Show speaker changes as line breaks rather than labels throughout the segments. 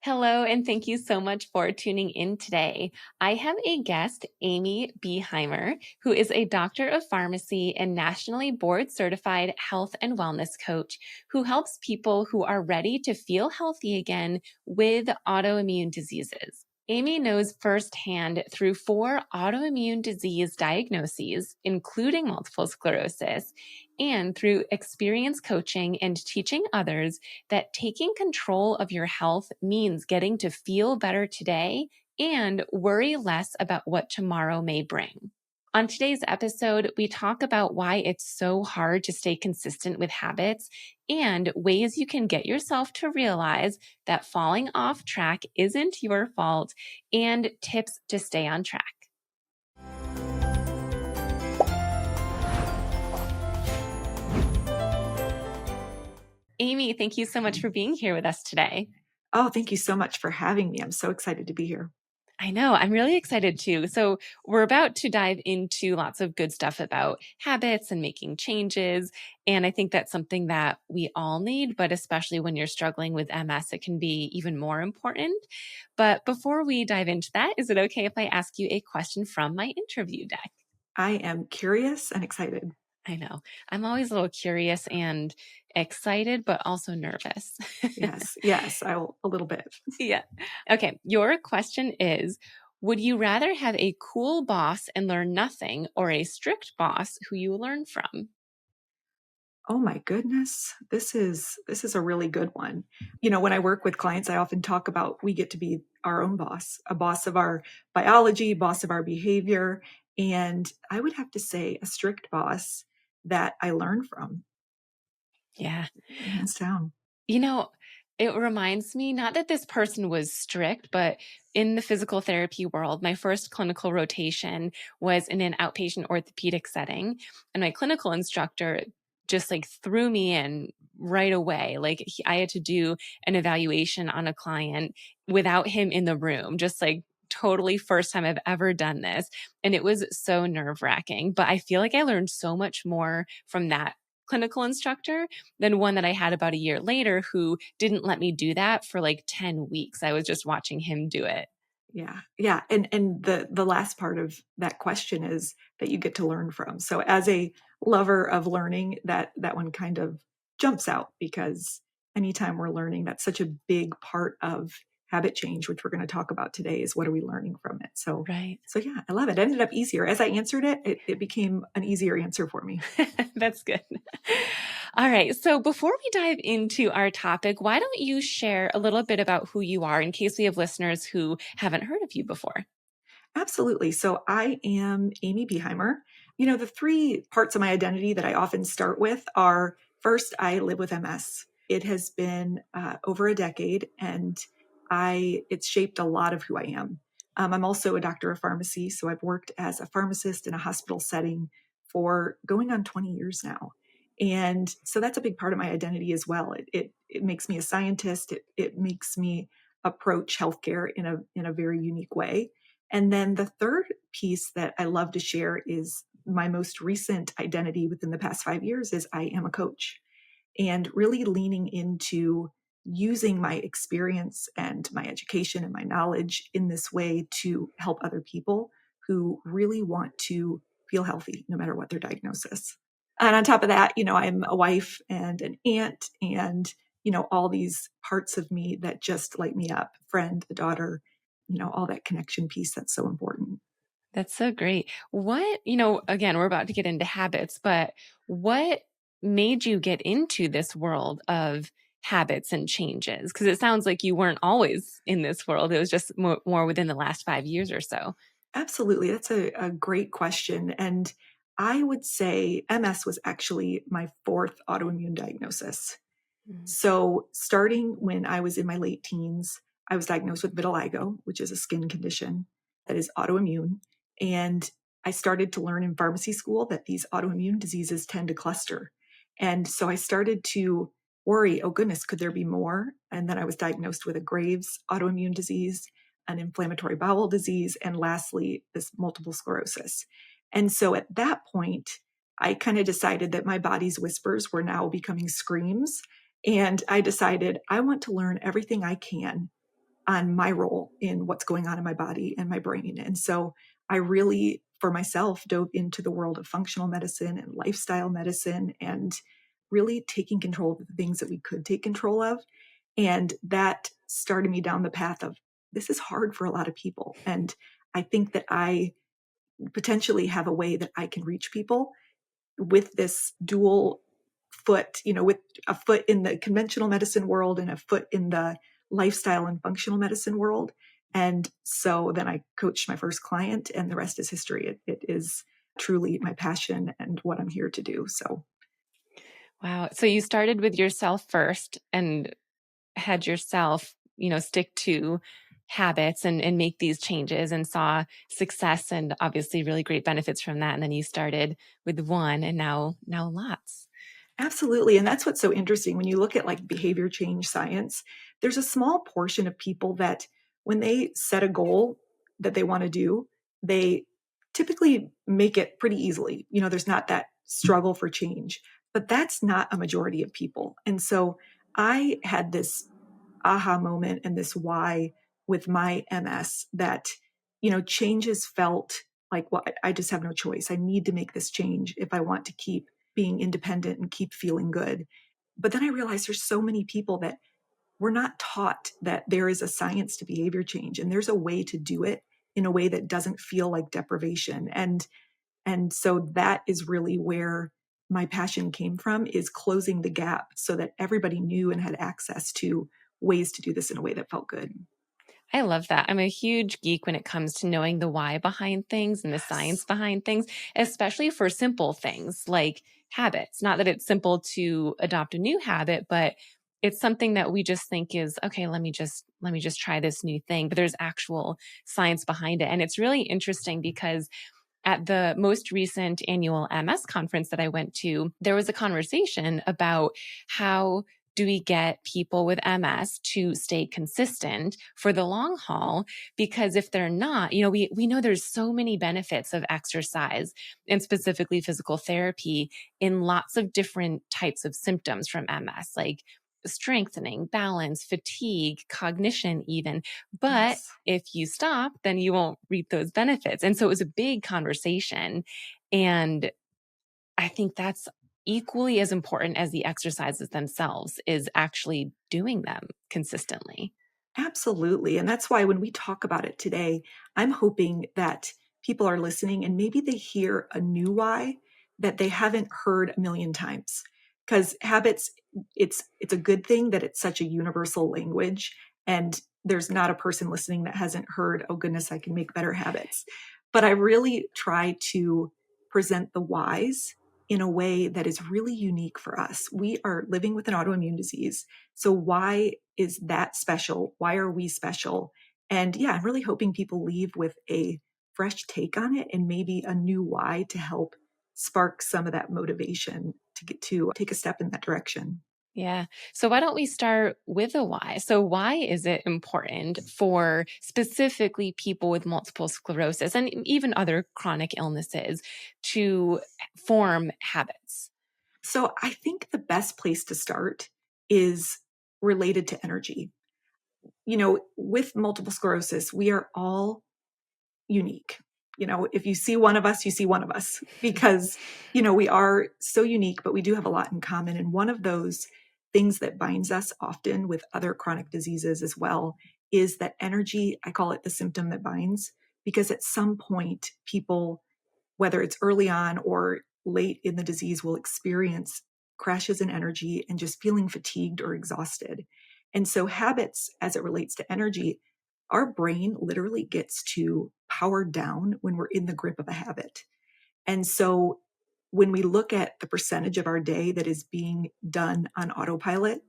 Hello, and thank you so much for tuning in today. I have a guest, Amy Behimer, who is a doctor of pharmacy and nationally board certified health and wellness coach who helps people who are ready to feel healthy again with autoimmune diseases. Amy knows firsthand through 4 autoimmune disease diagnoses, including multiple sclerosis, and through experience coaching and teaching others that taking control of your health means getting to feel better today and worry less about what tomorrow may bring. On today's episode, we talk about why it's so hard to stay consistent with habits and ways you can get yourself to realize that falling off track isn't your fault and tips to stay on track. Amy, thank you so much for being here with us today.
Oh, thank you so much for having me. I'm so excited to be here.
I know. I'm really excited too. So we're about to dive into lots of good stuff about habits and making changes. And I think that's something that we all need, but especially when you're struggling with MS, it can be even more important. But before we dive into that, is it okay if I ask you a question from my interview deck?
I am curious and excited.
I know. I'm always a little curious and excited, but also nervous.
Yes, a little bit.
Yeah. Okay. Your question is, would you rather have a cool boss and learn nothing or a strict boss who you learn from?
Oh my goodness, this is a really good one. You know, when I work with clients, I often talk about we get to be our own boss, a boss of our biology, boss of our behavior, and I would have to say a strict boss that I learn from.
Yeah.
Hands down.
You know, it reminds me, not that this person was strict, but in the physical therapy world, my first clinical rotation was in an outpatient orthopedic setting. And my clinical instructor just like threw me in right away. I had to do an evaluation on a client without him in the room, just like totally first time I've ever done this. And it was so nerve wracking, but I feel like I learned so much more from that clinical instructor than one that I had about a year later who didn't let me do that for like 10 weeks. I was just watching him do it.
Yeah. And the last part of that question is that you get to learn from. So as a lover of learning, that one kind of jumps out because anytime we're learning, that's such a big part of habit change, which we're going to talk about today, is what are we learning from it. So
Right.
so yeah, I love it. It ended up easier. As I answered it became an easier answer for me.
That's good. All right. So before we dive into our topic, why don't you share a little bit about who you are in case we have listeners who haven't heard of you before?
Absolutely. So I am Amy Behimer. You know, the three parts of my identity that I often start with are first, I live with MS. It has been over a decade, and it's shaped a lot of who I am. I'm also a doctor of pharmacy, so I've worked as a pharmacist in a hospital setting for going on 20 years now. And so that's a big part of my identity as well. It makes me a scientist. It makes me approach healthcare in a very unique way. And then the third piece that I love to share is my most recent identity within the past 5 years is I am a coach, and really leaning into using my experience and my education and my knowledge in this way to help other people who really want to feel healthy no matter what their diagnosis. And on top of that, you know, I'm a wife and an aunt and, you know, all these parts of me that just light me up, friend, a daughter, you know, all that connection piece that's so important.
That's so great. Again, we're about to get into habits, but what made you get into this world of habits and changes? Because it sounds like you weren't always in this world. It was just more within the last 5 years or so.
Absolutely. That's a great question. And I would say MS was actually my fourth autoimmune diagnosis.
Mm.
So, starting when I was in my late teens, I was diagnosed with vitiligo, which is a skin condition that is autoimmune. And I started to learn in pharmacy school that these autoimmune diseases tend to cluster. And so I started to worry, oh goodness, could there be more? And then I was diagnosed with a Graves autoimmune disease, an inflammatory bowel disease, and lastly, this multiple sclerosis. And so at that point, I kind of decided that my body's whispers were now becoming screams. And I decided I want to learn everything I can on my role in what's going on in my body and my brain. And so I really, for myself, dove into the world of functional medicine and lifestyle medicine and really taking control of the things that we could take control of. And that started me down the path of this is hard for a lot of people. And I think that I potentially have a way that I can reach people with this dual foot, with a foot in the conventional medicine world and a foot in the lifestyle and functional medicine world. And so then I coached my first client, and the rest is history. It is truly my passion and what I'm here to do. So,
Wow. So you started with yourself first and had yourself, stick to habits and make these changes and saw success and obviously really great benefits from that. And then you started with one and now lots.
absolutely. And that's what's so interesting. When you look at like behavior change science, there's a small portion of people that when they set a goal that they want to do, they typically make it pretty easily. There's not that struggle for change, but that's not a majority of people. And so I had this aha moment and this why with my MS that, changes felt like, well, I just have no choice. I need to make this change if I want to keep being independent and keep feeling good. But then I realized there's so many people that we're not taught that there is a science to behavior change and there's a way to do it in a way that doesn't feel like deprivation. And so that is really where my passion came from, is closing the gap so that everybody knew and had access to ways to do this in a way that felt good.
I love that. I'm a huge geek when it comes to knowing the why behind things and the science
Yes.
behind things, especially for simple things like habits. Not that it's simple to adopt a new habit, but it's something that we just think is okay, let me just try this new thing, but there's actual science behind it. And it's really interesting because at the most recent annual MS conference that I went to, there was a conversation about how do we get people with MS to stay consistent for the long haul? Because if they're not, we know there's so many benefits of exercise and specifically physical therapy in lots of different types of symptoms from MS, like strengthening, balance, fatigue, cognition, even. But
Yes.
if you stop, then you won't reap those benefits. And so it was a big conversation. And I think that's equally as important as the exercises themselves is actually doing them consistently.
Absolutely. And that's why when we talk about it today, I'm hoping that people are listening and maybe they hear a new why that they haven't heard a million times. Because habits, it's a good thing that it's such a universal language. And there's not a person listening that hasn't heard, oh goodness, I can make better habits. But I really try to present the whys in a way that is really unique for us. We are living with an autoimmune disease. So why is that special? Why are we special? And yeah, I'm really hoping people leave with a fresh take on it and maybe a new why to help spark some of that motivation to get to take a step in that direction.
Yeah. So why don't we start with a why? So why is it important for specifically people with multiple sclerosis and even other chronic illnesses to form habits?
So I think the best place to start is related to energy. With multiple sclerosis, we are all unique. If you see one of us, you see one of us because, we are so unique, but we do have a lot in common. And one of those things that binds us often with other chronic diseases as well is that energy. I call it the symptom that binds, because at some point, people, whether it's early on or late in the disease, will experience crashes in energy and just feeling fatigued or exhausted. And so, habits as it relates to energy, our brain literally gets to power down when we're in the grip of a habit. And so, when we look at the percentage of our day that is being done on autopilot,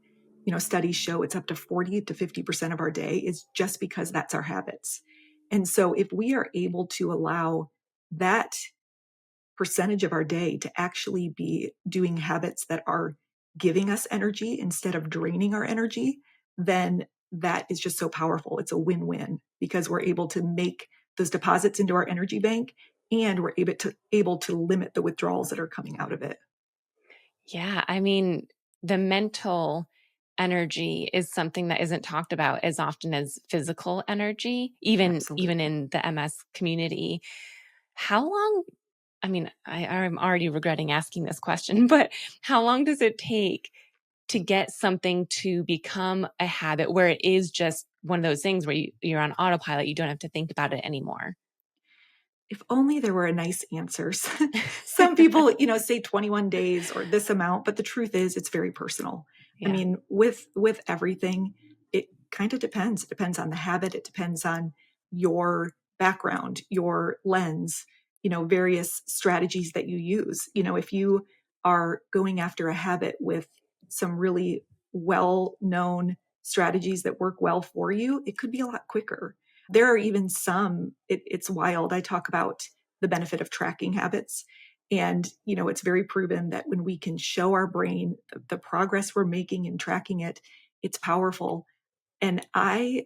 studies show it's up to 40 to 50% of our day is just because that's our habits. And so, if we are able to allow that percentage of our day to actually be doing habits that are giving us energy instead of draining our energy, then that is just so powerful. It's a win-win because we're able to make those deposits into our energy bank and we're able to limit the withdrawals that are coming out of it.
Yeah. I mean, the mental energy is something that isn't talked about as often as physical energy, even
Absolutely.
in the MS community. How long, I mean, I'm already regretting asking this question, but how long does it take to get something to become a habit where it is just one of those things where you're on autopilot, you don't have to think about it anymore?
If only there were a nice answers. Some people, say 21 days or this amount, but the truth is it's very personal. I
Yeah.
mean, with everything, it kind of depends. It depends on the habit, it depends on your background, your lens, various strategies that you use. If you are going after a habit with some really well-known strategies that work well for you, it could be a lot quicker. There are even some, it's wild. I talk about the benefit of tracking habits. And, it's very proven that when we can show our brain the progress we're making in tracking it, it's powerful. And I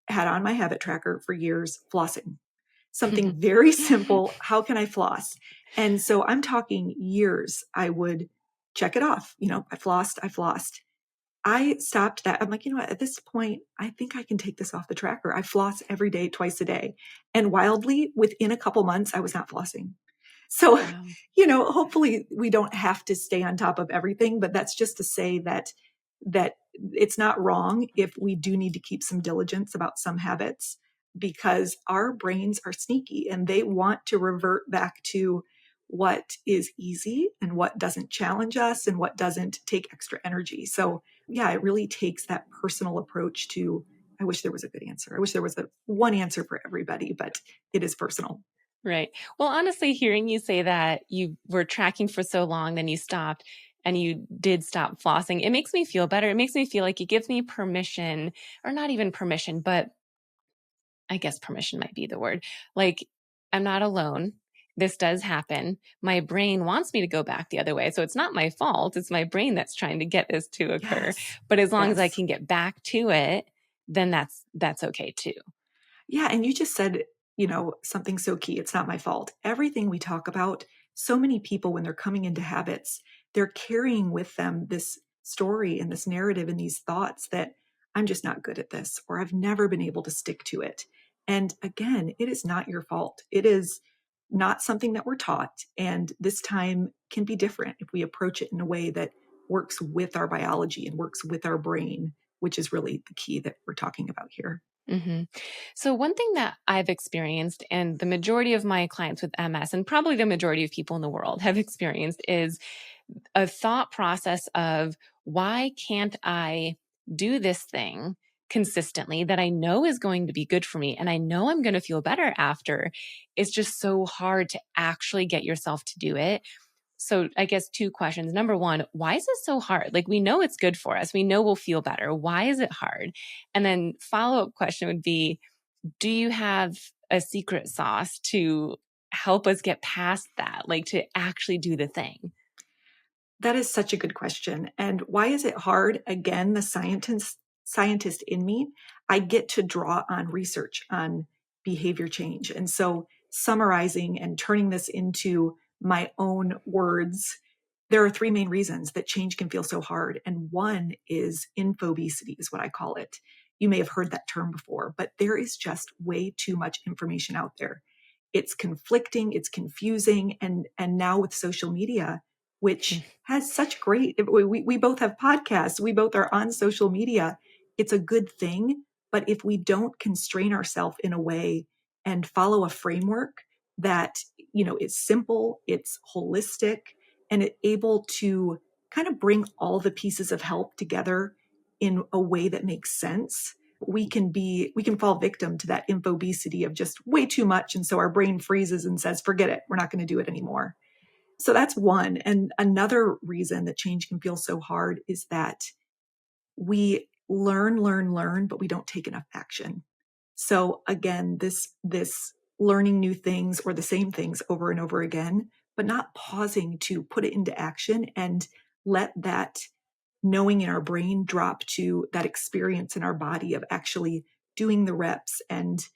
had on my habit tracker for years flossing, something very simple. How can I floss? And so I'm talking years. I would check it off. I flossed, I flossed. I stopped that. I'm like, what? At this point, I think I can take this off the tracker. I floss every day, twice a day. And wildly, within a couple months, I was not flossing. So,
Wow.
hopefully we don't have to stay on top of everything, but that's just to say that it's not wrong if we do need to keep some diligence about some habits, because our brains are sneaky and they want to revert back to what is easy and what doesn't challenge us and what doesn't take extra energy. So, yeah, it really takes that personal approach to, I wish there was a good answer. I wish there was a one answer for everybody, but it is personal.
Right. Well, honestly, hearing you say that you were tracking for so long, then you stopped and you did stop flossing, it makes me feel better. It makes me feel like it gives me permission, or not even permission, but I guess permission might be the word. Like, I'm not alone. This does happen. My brain wants me to go back the other way. So it's not my fault. It's my brain that's trying to get this to occur.
Yes.
But as long as I
Yes.
can get back to it, then that's okay too.
Yeah, and you just said, something so key. It's not my fault. Everything we talk about, so many people, when they're coming into habits, they're carrying with them this story and this narrative and these thoughts that I'm just not good at this, or I've never been able to stick to it. And again, it is not your fault. It is not something that we're taught. And this time can be different if we approach it in a way that works with our biology and works with our brain, which is really the key that we're talking about here.
hmm So, one thing that I've experienced, and the majority of my clients with MS, and probably the majority of people in the world have experienced, is a thought process of why can't I do this thing consistently that I know is going to be good for me and I know I'm going to feel better after? It's just so hard to actually get yourself to do it. So, I guess two questions. Number one, why is it so hard? Like, we know it's good for us, we know we'll feel better. Why is it hard? And then, follow up question would be, do you have a secret sauce to help us get past that, like to actually do the thing?
That is such a good question. And why is it hard? Again, the scientist in me, I get to draw on research on behavior change. And so summarizing and turning this into my own words, there are three main reasons that change can feel so hard. And one is infobesity, is what I call it. You may have heard that term before, but there is just way too much information out there. It's conflicting, it's confusing, and now with social media, which has such great, we both have podcasts, we both are on social media. It's a good thing. But if we don't constrain ourselves in a way and follow a framework that, is simple, it's holistic, and it's able to kind of bring all the pieces of help together in a way that makes sense, we can fall victim to that infobesity of just way too much. And so our brain freezes and says, forget it, we're not going to do it anymore. So that's one. And another reason that change can feel so hard is that we learn, but we don't take enough action. So again, this learning new things or the same things over and over again, but not pausing to put it into action and let that knowing in our brain drop to that experience in our body of actually doing the reps and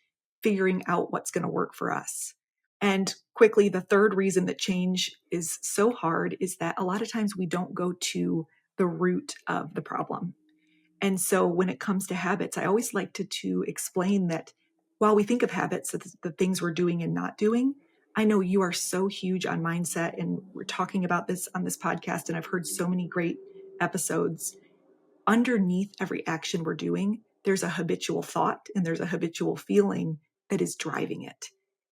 figuring out what's going to work for us. And quickly, the third reason that change is so hard is that a lot of times we don't go to the root of the problem. And so when it comes to habits, I always like to explain that while we think of habits, the things we're doing and not doing, I know you are so huge on mindset, and we're talking about this on this podcast, and I've heard so many great episodes. Underneath every action we're doing, there's a habitual thought and there's a habitual feeling that is driving it.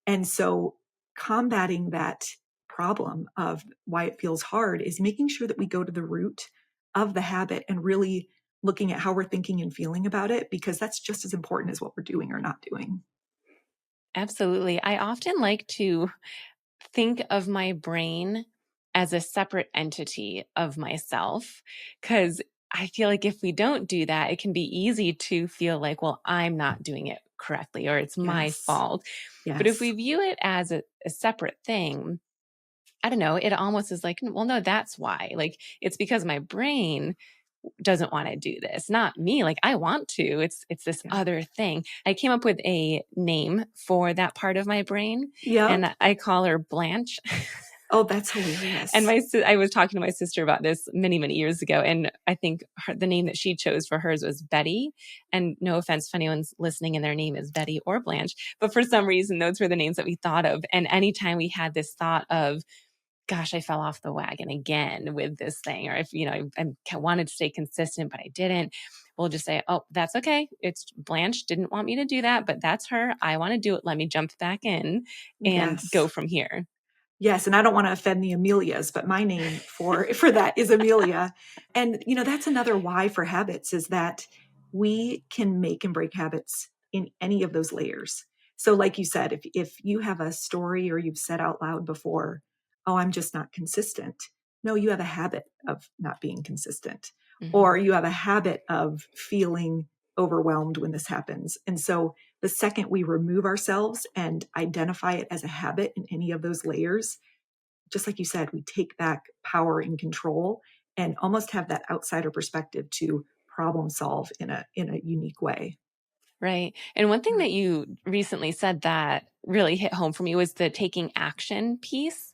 And so combating that problem of why it feels hard is making sure that we go to the root of the habit and really looking at how we're thinking and feeling about it, because that's just as important as what we're doing or not doing.
Absolutely. I often like to think of my brain as a separate entity of myself, because I feel like if we don't do that, it can be easy to feel like, well, I'm not doing it correctly or it's my
Yes.
fault. But if we
Yes.
view it as a separate thing, I don't know, it almost is like, well, no, that's why. Like, it's because my brain doesn't want to do this, not me. Like, I want to. It's this
Yeah.
other thing. I came up with a name for that part of my brain,
Yep.
and I call her Blanche.
Oh, that's
And
hilarious.
I was talking to my sister about this many, many years ago, and I think the name that she chose for hers was Betty. And no offense if anyone's listening and their name is Betty or Blanche, but for some reason, those were the names that we thought of. And anytime we had this thought of, gosh, I fell off the wagon again with this thing, or if, I wanted to stay consistent, but I didn't, we'll just say, oh, that's okay. It's Blanche didn't want me to do that, but that's her. I want to do it. Let me jump back in and
Yes.
go from here.
Yes, and I don't want to offend the Amelias, but my name for that is Amelia. And that's another why for habits is that we can make and break habits in any of those layers. So like you said, if you have a story or you've said out loud before, oh, I'm just not consistent. No, you have a habit of not being consistent.
Mm-hmm.
Or you have a habit of feeling overwhelmed when this happens. And so the second we remove ourselves and identify it as a habit in any of those layers, just like you said, we take back power and control and almost have that outsider perspective to problem solve in a unique way.
Right. And one thing that you recently said that really hit home for me was the taking action piece.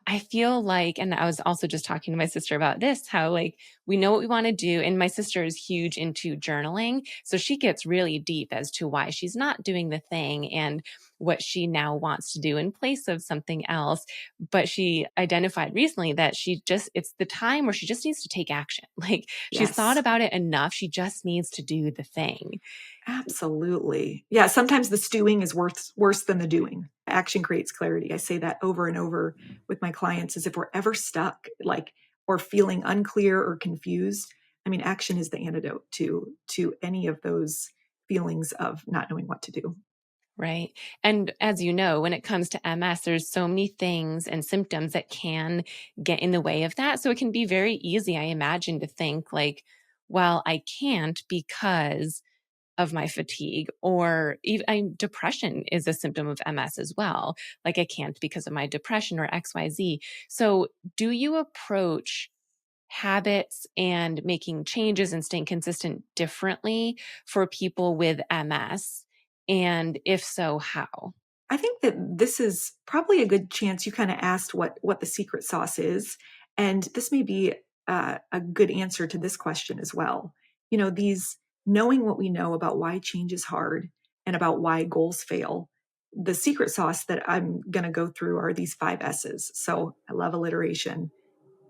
I feel like, and I was also just talking to my sister about this, how like we know what we want to do. And my sister is huge into journaling. So she gets really deep as to why she's not doing the thing and what she now wants to do in place of something else. But she identified recently that it's the time where she just needs to take action. Like she's thought
Yes,
about it enough. She just needs to do the thing.
absolutely. Yeah, sometimes the stewing is worse than the doing. Action creates clarity. I say that over and over with my clients is if we're ever stuck, like, or feeling unclear or confused, I mean, action is the antidote to any of those feelings of not knowing what to do.
Right. And as you know, when it comes to MS, there's so many things and symptoms that can get in the way of that. So it can be very easy, I imagine, to think like, well, I can't because of my fatigue, or even depression is a symptom of MS as well. Like I can't because of my depression or XYZ. So do you approach habits and making changes and staying consistent differently for people with MS? And if so, how?
I think that this is probably a good chance. You kind of asked what the secret sauce is, and this may be a good answer to this question as well. These knowing what we know about why change is hard and about why goals fail. The secret sauce that I'm going to go through are these 5 S's. So I love alliteration.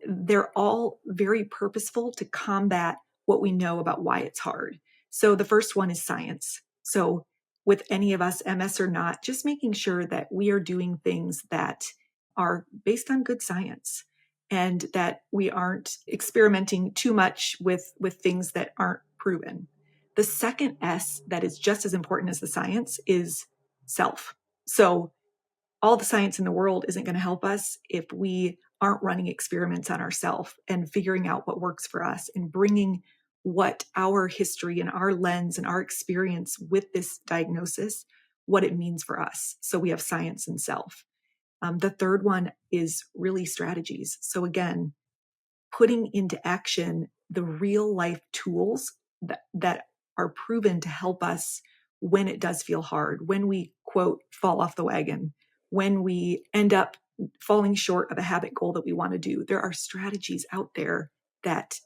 They're all very purposeful to combat what we know about why it's hard. So the first one is science. So with any of us, MS or not, just making sure that we are doing things that are based on good science and that we aren't experimenting too much with things that aren't proven. The second S that is just as important as the science is self. So all the science in the world isn't going to help us if we aren't running experiments on ourselves and figuring out what works for us and bringing what our history and our lens and our experience with this diagnosis, what it means for us. So we have science and self. The third one is really strategies. So again, putting into action the real life tools that are proven to help us when it does feel hard, when we, quote, fall off the wagon, when we end up falling short of a habit goal that we want to do. There are strategies out there that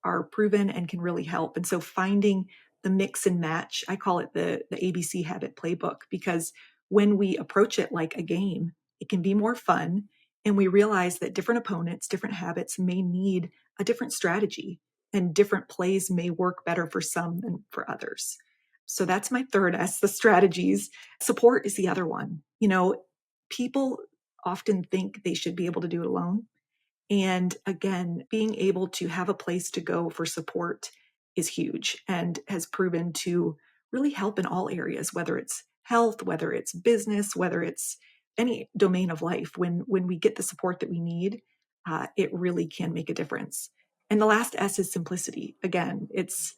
are proven and can really help. And so finding the mix and match, I call it the ABC habit playbook, because when we approach it like a game, it can be more fun. And we realize that different opponents, different habits may need a different strategy, and different plays may work better for some than for others. So that's my third S, the strategies. Support is the other one. People often think they should be able to do it alone. And again, being able to have a place to go for support is huge and has proven to really help in all areas, whether it's health, whether it's business, whether it's any domain of life. When we get the support that we need, it really can make a difference. And the last S is simplicity. Again, it's,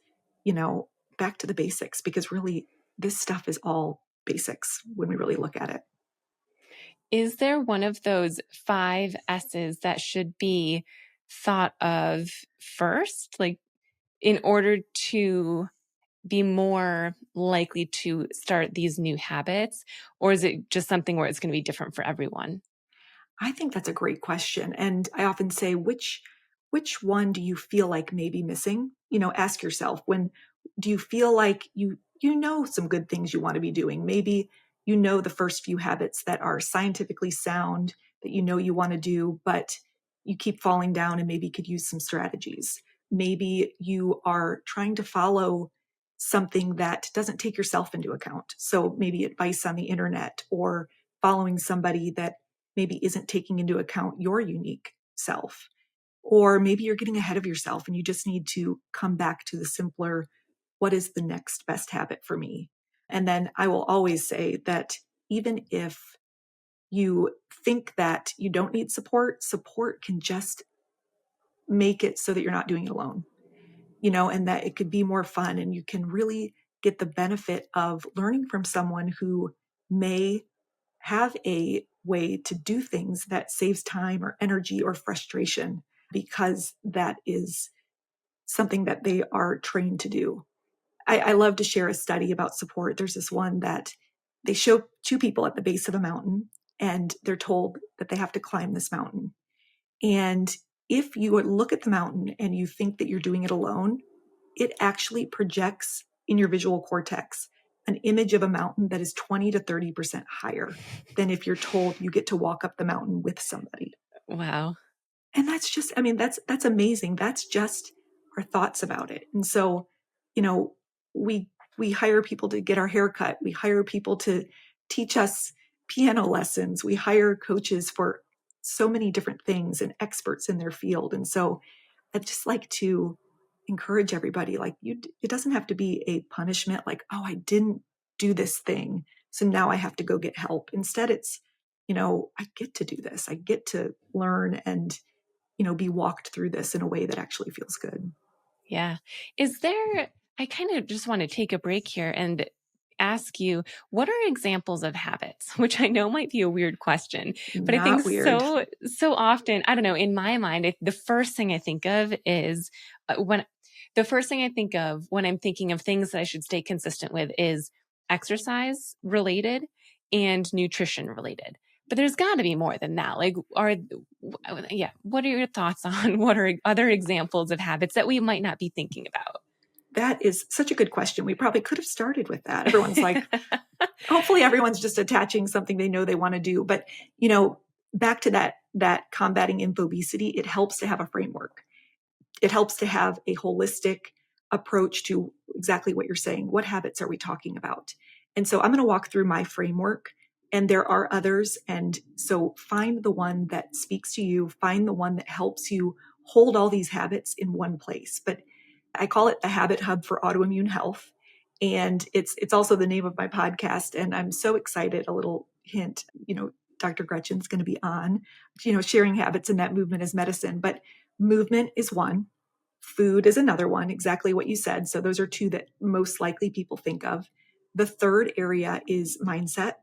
back to the basics, because really this stuff is all basics when we really look at it.
Is there one of those 5 S's that should be thought of first, like in order to be more likely to start these new habits? Or is it just something where it's going to be different for everyone?
I think that's a great question. And I often say, which one do you feel like may be missing? Ask yourself, when do you feel like you know some good things you want to be doing? Maybe you know the first few habits that are scientifically sound that you want to do, but you keep falling down and maybe could use some strategies. Maybe you are trying to follow something that doesn't take yourself into account. So maybe advice on the internet, or following somebody that maybe isn't taking into account your unique self. Or maybe you're getting ahead of yourself and you just need to come back to the simpler, what is the next best habit for me? And then I will always say that even if you think that you don't need support can just make it so that you're not doing it alone, and that it could be more fun, and you can really get the benefit of learning from someone who may have a way to do things that saves time or energy or frustration, because that is something that they are trained to do. I love to share a study about support. There's this one that they show 2 people at the base of a mountain, and they're told that they have to climb this mountain. And if you would look at the mountain and you think that you're doing it alone, it actually projects in your visual cortex an image of a mountain that is 20 to 30% higher than if you're told you get to walk up the mountain with somebody.
Wow.
And that's just, that's amazing. That's just our thoughts about it. And so, you know, we hire people to get our hair cut. We hire people to teach us piano lessons. We hire coaches for so many different things and experts in their field. And so I'd just like to encourage everybody, like, it doesn't have to be a punishment, like, oh, I didn't do this thing, so now I have to go get help. Instead, it's, I get to do this. I get to learn and, be walked through this in a way that actually feels good.
Yeah. I kind of just want to take a break here and ask you, what are examples of habits? Which I know might be a weird question, but I think
Not weird.
so often, I don't know, in my mind, the first thing I think of is the first thing I think of when I'm thinking of things that I should stay consistent with is exercise related and nutrition related. But there's got to be more than that. What are your thoughts on what are other examples of habits that we might not be thinking about?
That is such a good question. We probably could have started with that. Everyone's like, hopefully everyone's just attaching something they know they want to do. But, back to that combating infobesity, it helps to have a framework. It helps to have a holistic approach to exactly what you're saying. What habits are we talking about? And so I'm going to walk through my framework, and there are others. And so find the one that speaks to you, find the one that helps you hold all these habits in one place. But I call it the Habit Hub for Autoimmune Health. And it's also the name of my podcast. And I'm so excited. A little hint, Dr. Gretchen's going to be on, sharing habits, and that movement is medicine. But movement is one. Food is another one, exactly what you said. So those are 2 that most likely people think of. The third area is mindset.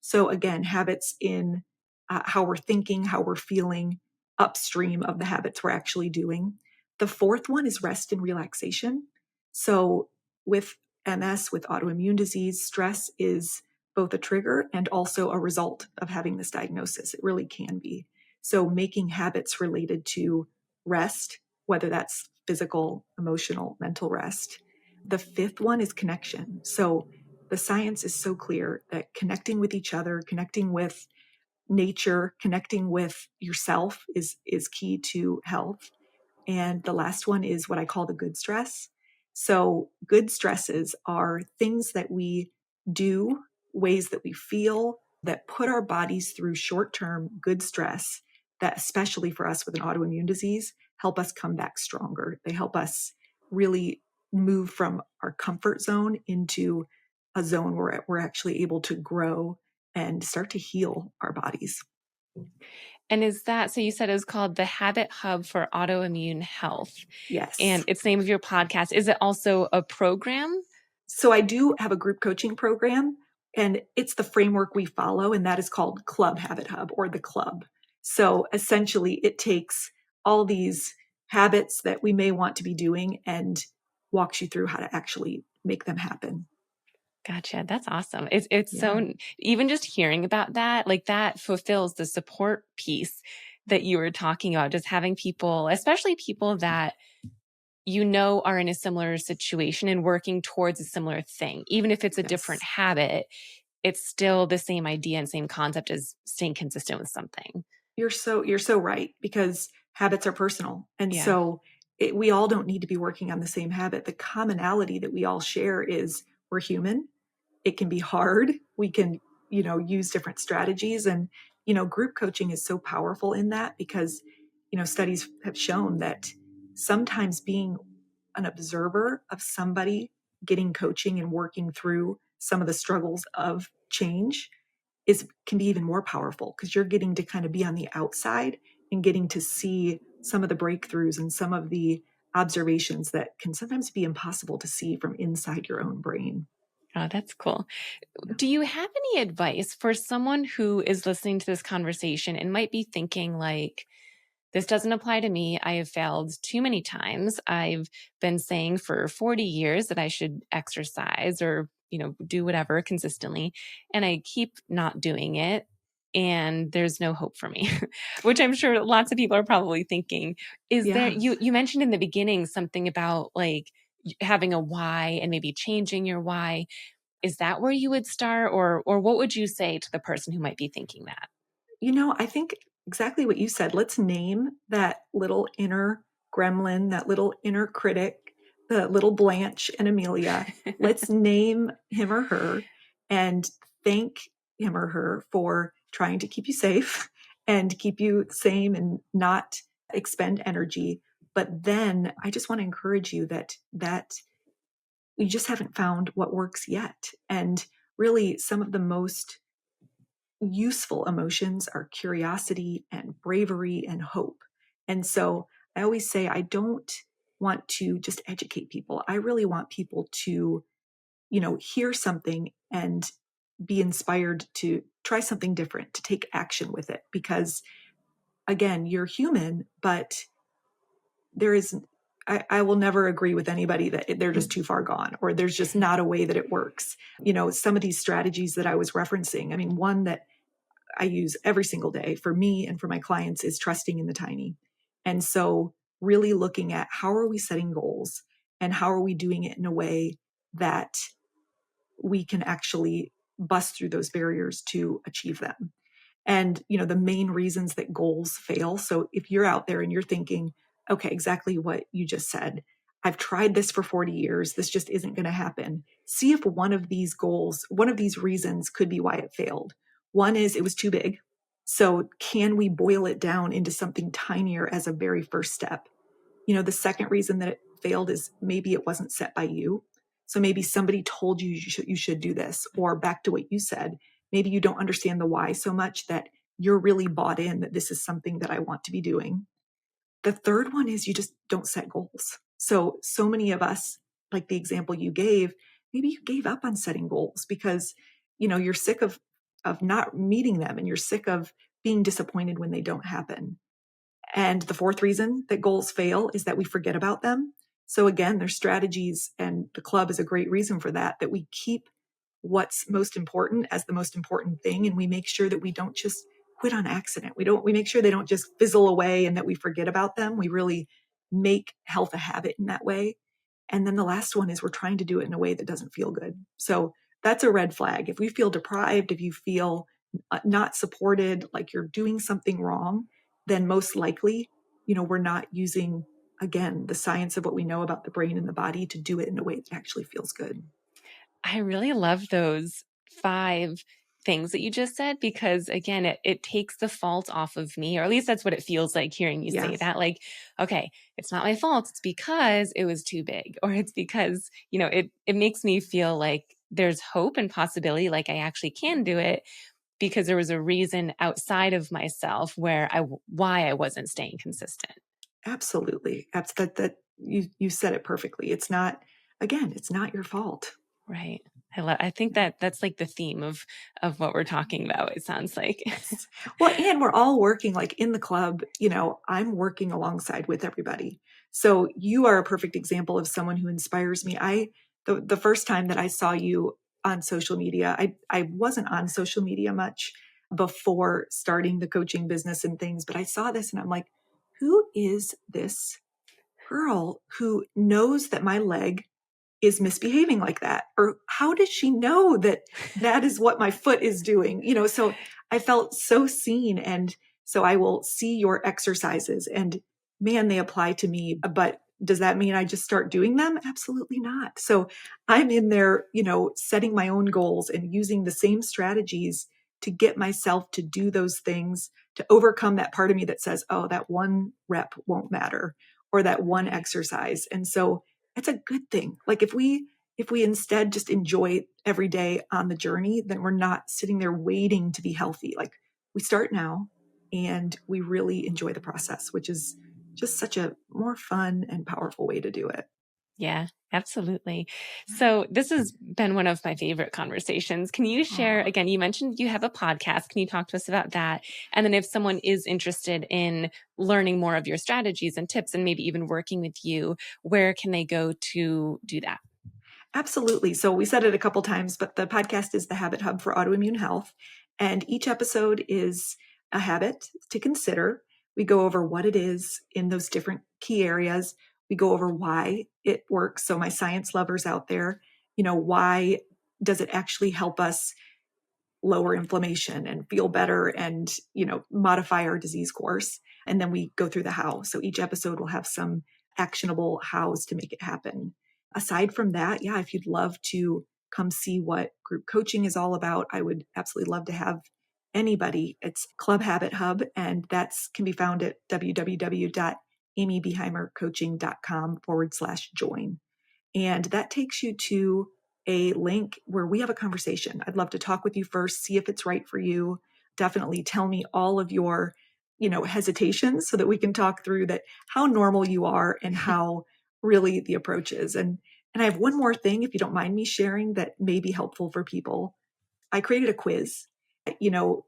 So again, habits in how we're thinking, how we're feeling upstream of the habits we're actually doing. The fourth one is rest and relaxation. So with MS, with autoimmune disease, stress is both a trigger and also a result of having this diagnosis. It really can be. So making habits related to rest, whether that's physical, emotional, mental rest. The fifth one is connection. So the science is so clear that connecting with each other, connecting with nature, connecting with yourself is key to health. And the last one is what I call the good stress. So good stresses are things that we do, ways that we feel that put our bodies through short-term good stress that, especially for us with an autoimmune disease, help us come back stronger. They help us really move from our comfort zone into a zone where we're actually able to grow and start to heal our bodies.
And is that, so you said it was called the Habit Hub for Autoimmune Health, and
Yes.
it's the name of your podcast. Is it also a program?
So I do have a group coaching program, and it's the framework we follow, and that is called Club Habit Hub, or the club. So essentially, it takes all these habits that we may want to be doing and walks you through how to actually make them happen.
Gotcha. That's awesome. It's
Yeah.
so, even just hearing about that, like that fulfills the support piece that you were talking about, just having people, especially people that are in a similar situation and working towards a similar thing. Even if it's a different
Yes.
habit, it's still the same idea and same concept as staying consistent with something.
You're so right, because habits are personal. And
Yeah.
so we all don't need to be working on the same habit. The commonality that we all share is we're human. It can be hard. We can, use different strategies. And, group coaching is so powerful in that because, studies have shown that sometimes being an observer of somebody getting coaching and working through some of the struggles of change can be even more powerful because you're getting to kind of be on the outside and getting to see some of the breakthroughs and some of the observations that can sometimes be impossible to see from inside your own brain.
Oh, that's cool.
Yeah.
Do you have any advice for someone who is listening to this conversation and might be thinking like, this doesn't apply to me. I have failed too many times. I've been saying for 40 years that I should exercise or, do whatever consistently, and I keep not doing it. And there's no hope for me, which I'm sure lots of people are probably thinking. Is there,
Yeah.
you mentioned in the beginning something about like having a why and maybe changing your why. Is that where you would start, or what would you say to the person who might be thinking that?
I think exactly what you said. Let's name that little inner gremlin, that little inner critic, the little Blanche and Amelia. Let's name him or her and thank him or her for trying to keep you safe and keep you sane and not expend energy. But then I just want to encourage you that you just haven't found what works yet. And really, some of the most useful emotions are curiosity and bravery and hope. And so I always say, I don't want to just educate people. I really want people to, hear something and be inspired to try something different, to take action with it. Because again, you're human, but there is, I will never agree with anybody that they're just too far gone or there's just not a way that it works. Some of these strategies that I was referencing, I mean, one that I use every single day for me and for my clients is trusting in the tiny. And so really looking at how are we setting goals and how are we doing it in a way that we can actually bust through those barriers to achieve them. And, the main reasons that goals fail. So if you're out there and you're thinking, okay, exactly what you just said, I've tried this for 40 years. This just isn't going to happen. See if one of these goals, one of these reasons could be why it failed. One is it was too big. So can we boil it down into something tinier as a very first step? The second reason that it failed is maybe it wasn't set by you. So maybe somebody told you you should do this, or back to what you said, maybe you don't understand the why so much that you're really bought in that this is something that I want to be doing. The third one is you just don't set goals. So many of us, like the example you gave, maybe you gave up on setting goals because, you're sick of not meeting them and you're sick of being disappointed when they don't happen. And the fourth reason that goals fail is that we forget about them. So again, there's strategies, and the club is a great reason for that, that we keep what's most important as the most important thing. And we make sure that we don't just quit on accident. We make sure they don't just fizzle away and that we forget about them. We really make health a habit in that way. And then the last one is we're trying to do it in a way that doesn't feel good. So that's a red flag. If we feel deprived, if you feel not supported, like you're doing something wrong, then most likely, we're not using, again, the science of what we know about the brain and the body to do it in a way that actually feels good.
I really love those 5 things that you just said because again, it takes the fault off of me, or at least that's what it feels like hearing you say
Yes,
that. Like, okay, it's not my fault. It's because it was too big, or it's because, it makes me feel like there's hope and possibility, like I actually can do it because there was a reason outside of myself why I wasn't staying consistent.
absolutely. That you said it perfectly. It's not, again, it's not your fault.
Right. I think that that's like the theme of what we're talking about. It sounds like.
Yes. Well, and we're all working like in the club, I'm working alongside with everybody. So you are a perfect example of someone who inspires me. The first time that I saw you on social media, I wasn't on social media much before starting the coaching business and things, but I saw this and I'm like, who is this girl who knows that my leg is misbehaving like that? Or how does she know that that is what my foot is doing? So I felt so seen. And so I will see your exercises and man, they apply to me. But does that mean I just start doing them? Absolutely not. So I'm in there, setting my own goals and using the same strategies to get myself to do those things, to overcome that part of me that says, oh, that one rep won't matter, or that one
Right.
exercise. And so it's a good thing. Like if we instead just enjoy every day on the journey, then we're not sitting there waiting to be healthy. Like we start now and we really enjoy the process, which is just such a more fun and powerful way to do it.
Yeah, absolutely. So this has been one of my favorite conversations. Can you share,
Aw.
again, you mentioned you have a podcast. Can you talk to us about that? And then if someone is interested in learning more of your strategies and tips and maybe even working with you, where can they go to do that?
Absolutely. So we said it a couple times, but the podcast is the Habit Hub for Autoimmune Health. And each episode is a habit to consider. We go over what it is in those different key areas. We go over why it works. So, my science lovers out there, why does it actually help us lower inflammation and feel better and modify our disease course? And then we go through the how. So each episode will have some actionable hows to make it happen. Aside from that, yeah, if you'd love to come see what group coaching is all about, I would absolutely love to have anybody. It's Club Habit Hub, and that's can be found at www.amybeheimercoaching.com/join. And that takes you to a link where we have a conversation. I'd love to talk with you first, see if it's right for you. Definitely tell me all of your, hesitations so that we can talk through that, how normal you are and how really the approach is. And I have one more thing, if you don't mind me sharing, that may be helpful for people. I created a quiz.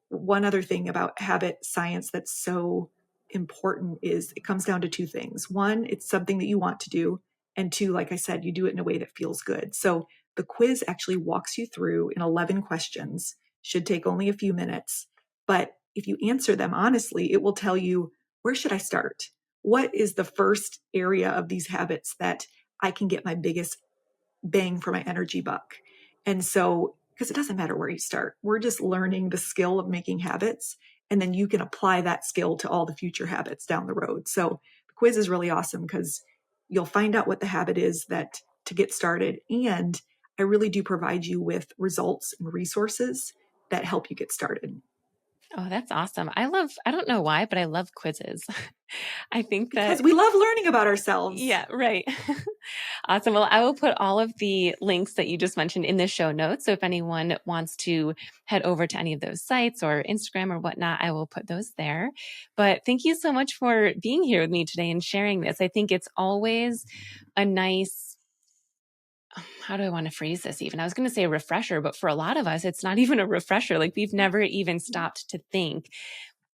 One other thing about habit science that's so important is it comes down to 2 things. One, it's something that you want to do. And 2, like I said, you do it in a way that feels good. So the quiz actually walks you through in 11 questions, should take only a few minutes. But if you answer them honestly, it will tell you, where should I start? What is the first area of these habits that I can get my biggest bang for my energy buck? And so, because it doesn't matter where you start, we're just learning the skill of making habits. And then you can apply that skill to all the future habits down the road. So the quiz is really awesome because you'll find out what the habit is that to get started. And I really do provide you with results and resources that help you get started.
Oh, that's awesome. I don't know why, but I love quizzes. I think
Because
that
we love learning about ourselves.
yeah, right. Awesome. Well, I will put all of the links that you just mentioned in the show notes. So if anyone wants to head over to any of those sites or Instagram or whatnot, I will put those there. But thank you so much for being here with me today and sharing this. I think it's always a nice, how do I want to phrase this even? I was going to say a refresher, but for a lot of us, it's not even a refresher. Like we've never even stopped to think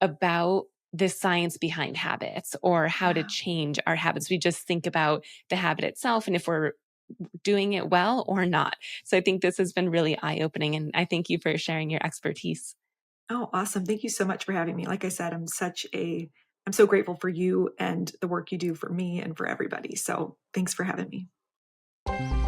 about the science behind habits or how to
Yeah.
change our habits. We just think about the habit itself and if we're doing it well or not. So I think this has been really eye opening. And I thank you for sharing your expertise.
Oh, awesome. Thank you so much for having me. Like I said, I'm such a I'm so grateful for you and the work you do for me and for everybody. So thanks for having me.